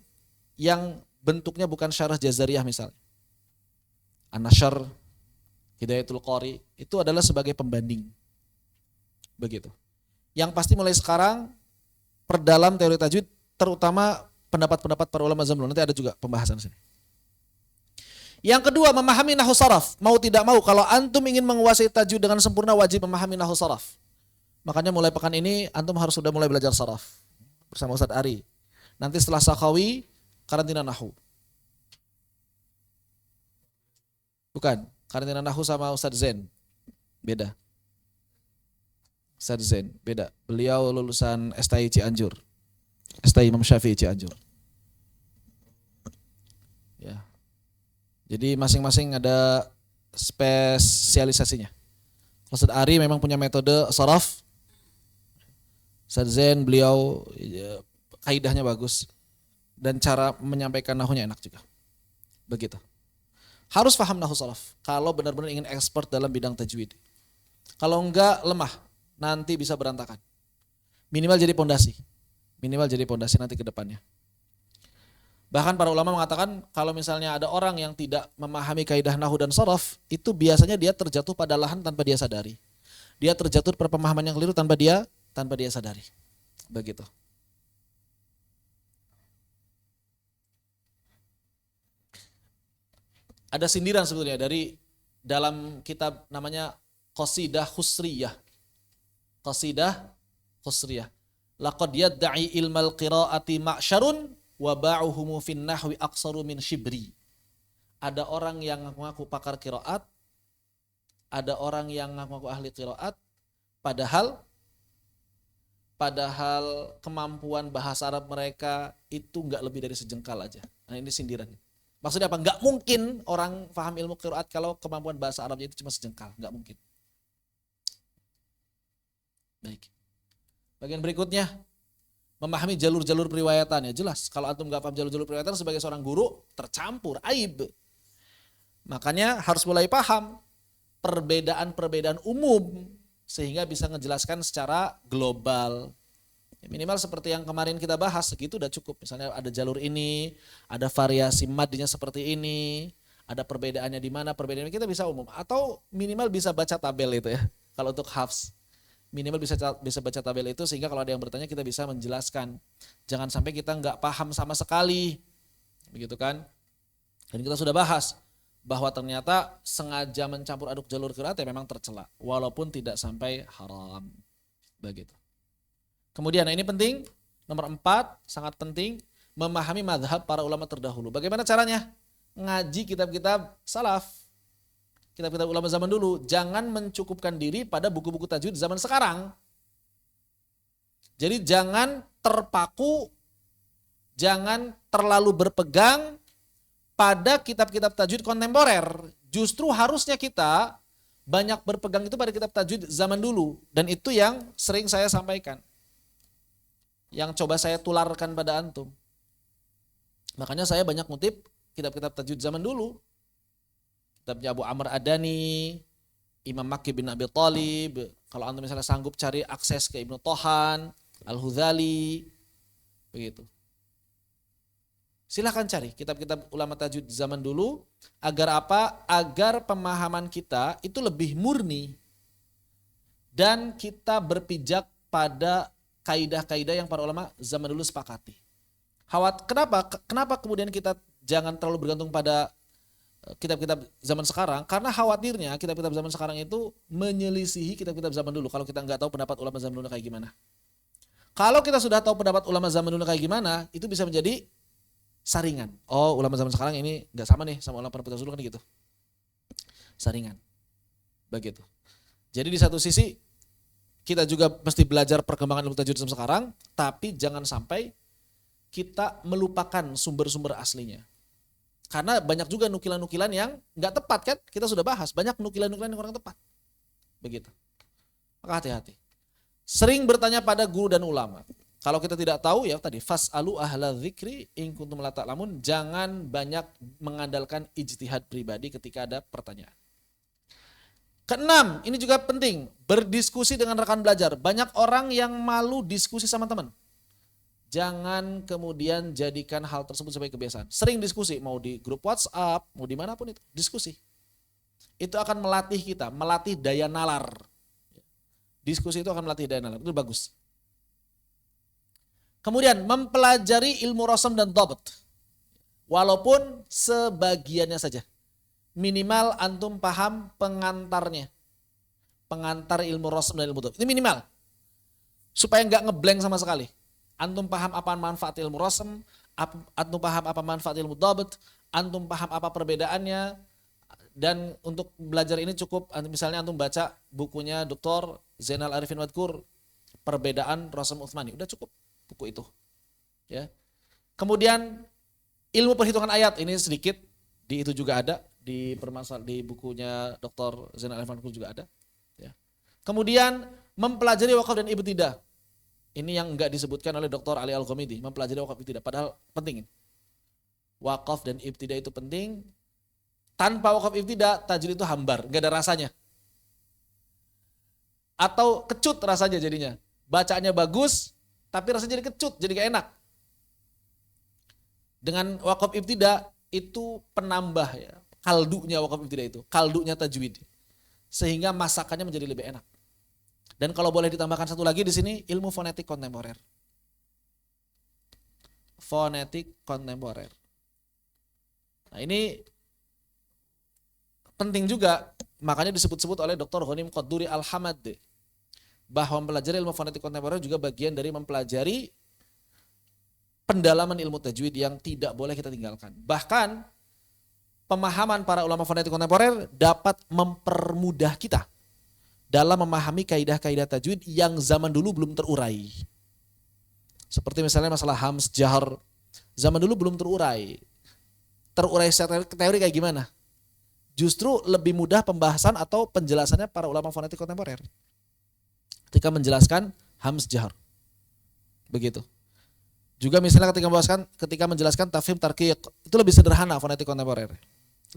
yang bentuknya bukan syarah jazariyah misalnya. An-Nashr, Hidayatul Qari, itu adalah sebagai pembanding. Begitu. Yang pasti mulai sekarang, perdalam teori tajwid, terutama pendapat-pendapat para ulama zaman dulu, nanti ada juga pembahasan sini. Yang kedua, memahami nahwu saraf. Mau tidak mau, kalau antum ingin menguasai tajwid dengan sempurna wajib memahami nahwu saraf. Makanya mulai pekan ini antum harus sudah mulai belajar saraf bersama Ustadz Ari. Nanti setelah Sakhawi, karantina nahwu. Bukan, karantina nahwu sama Ustadz Zen. Beda. Ustadz Zen, beda. Beliau lulusan STI Cianjur. STI Imam Syafi'i Cianjur. Ya. Jadi masing-masing ada spesialisasinya. Ustadz Ari memang punya metode saraf. Ustadz Zen beliau kaidahnya bagus dan cara menyampaikan nahwunya enak juga. Begitu. Harus paham nahwu saraf kalau benar-benar ingin expert dalam bidang tajwid. Kalau enggak lemah, nanti bisa berantakan. Minimal jadi pondasi. Minimal jadi pondasi nanti ke depannya. Bahkan para ulama mengatakan kalau misalnya ada orang yang tidak memahami kaidah nahwu dan saraf, itu biasanya dia terjatuh pada lahan tanpa dia sadari. Dia terjatuh pada pemahaman yang keliru tanpa dia sadari. Begitu. Ada sindiran sebetulnya dari dalam kitab namanya Qasidah Khusriyah. Qasidah Khusriyah. Laqad yadda'i ilmal qiraati ma'syarun wa ba'uhumu fin nahwi aqsaru min shibri. Ada orang yang ngaku pakar qiraat, ada orang yang ngaku ahli qiraat, padahal padahal kemampuan bahasa Arab mereka itu nggak lebih dari sejengkal aja. Nah ini sindiran. Maksudnya apa? Nggak mungkin orang paham ilmu qiraat kalau kemampuan bahasa Arabnya itu cuma sejengkal. Nggak mungkin. Baik. Bagian berikutnya, memahami jalur-jalur periwayatannya. Jelas, kalau antum nggak paham jalur-jalur periwayatan sebagai seorang guru, tercampur, aib. Makanya harus mulai paham perbedaan-perbedaan umum sehingga bisa ngejelaskan secara global. Ya, minimal seperti yang kemarin kita bahas, segitu udah cukup. Misalnya ada jalur ini, ada variasi madnya seperti ini, ada perbedaannya di mana, perbedaannya kita bisa umum. Atau minimal bisa baca tabel itu ya, kalau untuk hafs. Minimal bisa baca tabel itu sehingga kalau ada yang bertanya kita bisa menjelaskan. Jangan sampai kita nggak paham sama sekali, begitu kan? Dan kita sudah bahas bahwa ternyata sengaja mencampur aduk jalur qiraat ya memang tercela, walaupun tidak sampai haram, begitu. Kemudian ini penting, nomor 4 sangat penting, memahami mazhab para ulama terdahulu. Bagaimana caranya? Ngaji kitab-kitab salaf. Kitab-kitab ulama zaman dulu, jangan mencukupkan diri pada buku-buku tajwid zaman sekarang. Jadi jangan terpaku, jangan terlalu berpegang pada kitab-kitab tajwid kontemporer. Justru harusnya kita banyak berpegang itu pada kitab tajwid zaman dulu. Dan itu yang sering saya sampaikan. Yang coba saya tularkan pada antum. Makanya saya banyak ngutip kitab-kitab tajwid zaman dulu. Kitabnya Abu Amr Adani, Imam Makki bin Abi Thalib. Kalau antum misalnya sanggup cari akses ke Ibnu Tohan, Al-Hudhali, begitu. Silahkan cari kitab-kitab ulama tajwid zaman dulu. Agar apa? Agar pemahaman kita itu lebih murni. Dan kita berpijak pada kaidah-kaidah yang para ulama zaman dulu sepakati. Kenapa kemudian kita jangan terlalu bergantung pada kitab-kitab zaman sekarang? Karena khawatirnya kitab-kitab zaman sekarang itu menyelisihi kitab-kitab zaman dulu kalau kita nggak tahu pendapat ulama zaman dulu kayak gimana. Kalau kita sudah tahu pendapat ulama zaman dulu kayak gimana, itu bisa menjadi saringan. Oh, ulama zaman sekarang ini nggak sama nih sama ulama pendapat dulu kan gitu. Saringan. Begitu. Jadi di satu sisi kita juga mesti belajar perkembangan ilmu tajwid zaman sekarang, tapi jangan sampai kita melupakan sumber-sumber aslinya. Karena banyak juga nukilan-nukilan yang nggak tepat kan? Kita sudah bahas, banyak nukilan-nukilan yang kurang tepat. Begitu. Maka hati-hati. Sering bertanya pada guru dan ulama. Kalau kita tidak tahu ya tadi, fas'alu ahla dzikri in kuntum la ta'lamun, jangan banyak mengandalkan ijtihad pribadi ketika ada pertanyaan. Keenam, ini juga penting, berdiskusi dengan rekan belajar. Banyak orang yang malu diskusi sama teman. Jangan kemudian jadikan hal tersebut sebagai kebiasaan. Sering diskusi, mau di grup WhatsApp, mau dimanapun itu, diskusi. Itu akan melatih kita, melatih daya nalar. Diskusi itu akan melatih daya nalar, itu bagus. Kemudian mempelajari ilmu rasam dan dhabt. Walaupun sebagiannya saja. Minimal antum paham pengantarnya. Pengantar ilmu rasam dan ilmu dhabt. Ini minimal. Supaya nggak ngeblank sama sekali. Antum paham apa manfaat ilmu rasam, antum paham apa manfaat ilmu dhabt, antum paham apa perbedaannya. Dan untuk belajar ini cukup misalnya antum baca bukunya Dr. Zainal Arifin Wadkur, Perbedaan Rasam Utsmani, udah cukup buku itu. Ya. Kemudian ilmu perhitungan ayat ini sedikit di itu juga ada di bukunya Dr. Zainal Arifin Wadkur juga ada. Ya. Kemudian mempelajari wakaf dan ibtidah. Ini yang enggak disebutkan oleh Dr. Ali Al-Ghamidi, mempelajari wakaf ibtidah, padahal penting. Wakaf dan ibtidah itu penting. Tanpa wakaf ibtidah, tajwid itu hambar, enggak ada rasanya. Atau kecut rasanya jadinya. Bacaannya bagus, tapi rasanya jadi kecut, jadi enggak enak. Dengan wakaf ibtidah itu penambah ya, kaldunya wakaf ibtidah itu, kaldunya tajwid. Sehingga masakannya menjadi lebih enak. Dan kalau boleh ditambahkan satu lagi di sini, ilmu fonetik kontemporer. Fonetik kontemporer. Nah ini penting juga, makanya disebut-sebut oleh Dr. Ghanim Qadduri Al-Hamad bahwa mempelajari ilmu fonetik kontemporer juga bagian dari mempelajari pendalaman ilmu tajwid yang tidak boleh kita tinggalkan. Bahkan pemahaman para ulama fonetik kontemporer dapat mempermudah kita dalam memahami kaidah-kaidah tajwid yang zaman dulu belum terurai. Seperti misalnya masalah hams, jahar. Zaman dulu belum terurai. Terurai secara teori kayak gimana? Justru lebih mudah pembahasan atau penjelasannya para ulama fonetik kontemporer. Ketika menjelaskan hams, jahar. Begitu. Juga misalnya ketika menjelaskan tafhim tarqiq, itu lebih sederhana fonetik kontemporer.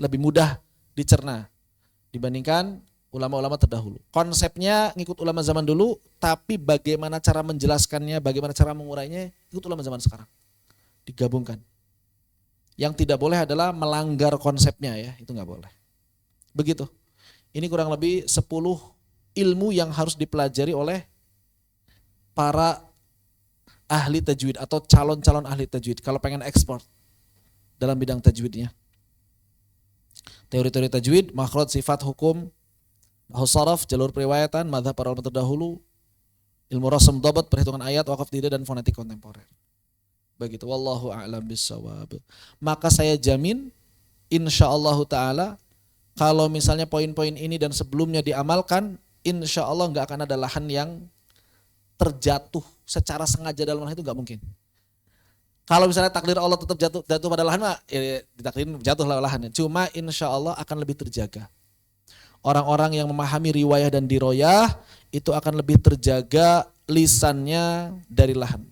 Lebih mudah dicerna dibandingkan ulama-ulama terdahulu. Konsepnya ngikut ulama zaman dulu, tapi bagaimana cara menjelaskannya, bagaimana cara mengurainya, ikut ulama zaman sekarang. Digabungkan. Yang tidak boleh adalah melanggar konsepnya ya, itu nggak boleh. Begitu. Ini kurang lebih 10 ilmu yang harus dipelajari oleh para ahli tajwid atau calon-calon ahli tajwid kalau pengen ekspor dalam bidang tajwidnya. Teori-teori tajwid, makhraj, sifat, hukum, nahwu sharaf, jalur periwayatan, mazhab para ulama terdahulu, ilmu rasm, dhabat, perhitungan ayat, waqaf dida dan fonetik kontemporer. Begitu. Wallahu a'lam bissawab. Maka saya jamin insyaallah taala kalau misalnya poin-poin ini dan sebelumnya diamalkan, insyaallah enggak akan ada lahan yang terjatuh secara sengaja dalam lahan, itu enggak mungkin. Kalau misalnya takdir Allah tetap jatuh pada lahan mah ya ditakdirin jatuh lahannya. Cuma insyaallah akan lebih terjaga. Orang-orang yang memahami riwayah dan diroyah itu akan lebih terjaga lisannya dari lahan.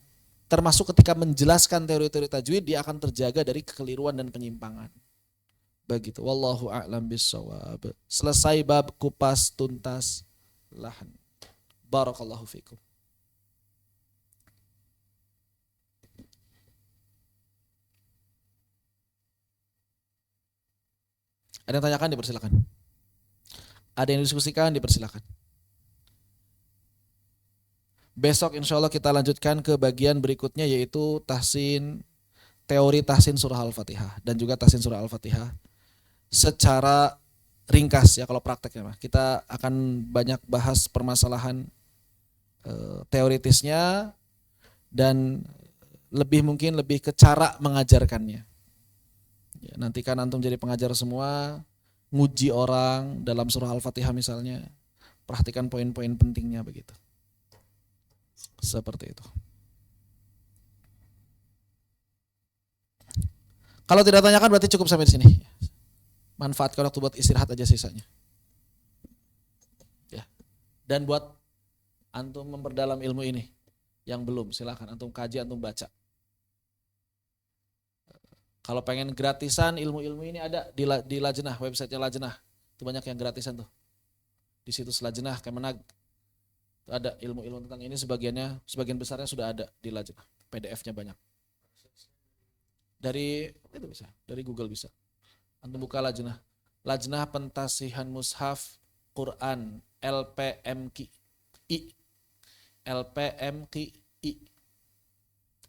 Termasuk ketika menjelaskan teori-teori tajwid dia akan terjaga dari kekeliruan dan penyimpangan. Begitu. Wallahu a'lam bissawab. Selesai bab kupas tuntas lahan. Barakallahu fikum. Ada yang tanyakan dipersilakan. Ada yang diskusikan dipersilakan. Besok insya Allah kita lanjutkan ke bagian berikutnya yaitu teori tahsin surah Al-Fatihah dan juga tahsin surah Al-Fatihah secara ringkas ya kalau prakteknya. Kita akan banyak bahas permasalahan teoritisnya dan mungkin lebih ke cara mengajarkannya. Ya, nanti kan antum jadi pengajar semua, nguji orang dalam surah Al-Fatihah misalnya, perhatikan poin-poin pentingnya begitu. Seperti itu. Kalau tidak tanyakan berarti cukup sampai di sini. Manfaatkan waktu buat istirahat aja sisanya. Ya. Dan buat antum memperdalam ilmu ini, yang belum silakan antum kaji, antum baca. Kalau pengen gratisan ilmu-ilmu ini ada di Lajnah, websitenya Lajnah. Itu banyak yang gratisan tuh. Di situs Lajnah Kemenag. Itu ada ilmu-ilmu tentang ini sebagian besarnya sudah ada di Lajnah. PDF-nya banyak. Dari Google bisa. Antum buka Lajnah. Lajnah Pentasihan Mushaf Quran LPMQI. LPMQI.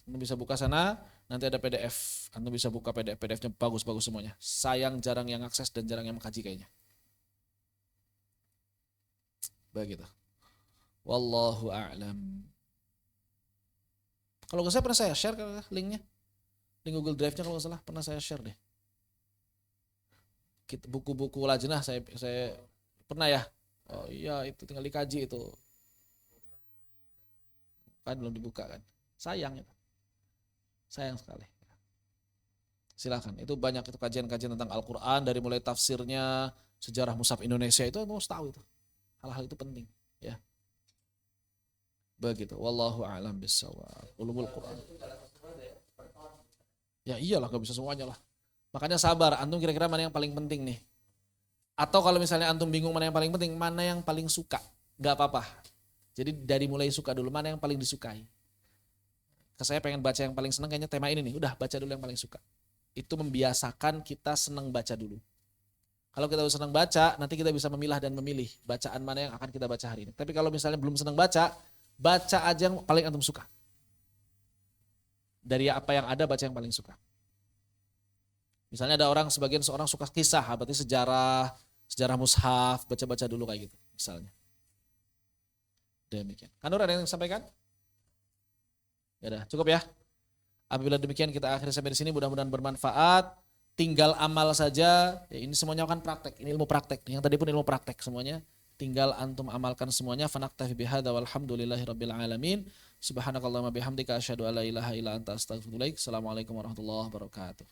Antum bisa buka sana. Nanti ada PDF, Anda bisa buka PDF-nya bagus-bagus semuanya. Sayang jarang yang akses dan jarang yang mengkaji kayaknya. Begitu. Wallahu a'lam. Kalau nggak salah pernah saya share linknya, link Google Drive-nya kalau nggak salah pernah saya share deh. Buku-buku Lajnah saya pernah ya. Oh iya itu tinggal dikaji itu. Kan belum dibuka kan. Sayang itu. Sayang sekali. Silakan. Itu banyak itu kajian-kajian tentang Al-Quran dari mulai tafsirnya, sejarah mushaf Indonesia itu harus tahu itu. Hal-hal itu penting, ya. Begitu. Wallahu a'lam bissawab. Ulumul Quran. Ya iyalah enggak bisa semuanya lah. Makanya sabar, antum kira-kira mana yang paling penting nih? Atau kalau misalnya antum bingung mana yang paling penting, mana yang paling suka? Enggak apa-apa. Jadi dari mulai suka dulu, mana yang paling disukai? Saya pengen baca yang paling senang kayaknya tema ini nih, udah baca dulu yang paling suka. Itu membiasakan kita senang baca dulu. Kalau kita udah senang baca, nanti kita bisa memilah dan memilih bacaan mana yang akan kita baca hari ini. Tapi kalau misalnya belum senang baca, baca aja yang paling antum suka. Dari apa yang ada, baca yang paling suka. Misalnya ada seorang suka kisah, berarti sejarah mushaf, baca-baca dulu kayak gitu misalnya. Demikian. Kanur ada yang sampaikan? Ya udah, cukup ya. Apabila demikian kita akhiri sampai di sini, mudah-mudahan bermanfaat. Tinggal amal saja. Ya, ini semuanya kan praktek, ini ilmu praktek. Yang tadi pun ilmu praktek semuanya. Tinggal antum amalkan semuanya. Fanaktafi bihadza walhamdulillahirabbil alamin. Subhanakallahumma bihamdika asyhadu an la ilaha illa anta astaghfiruka wa atubu ilaik. Assalamualaikum warahmatullahi wabarakatuh.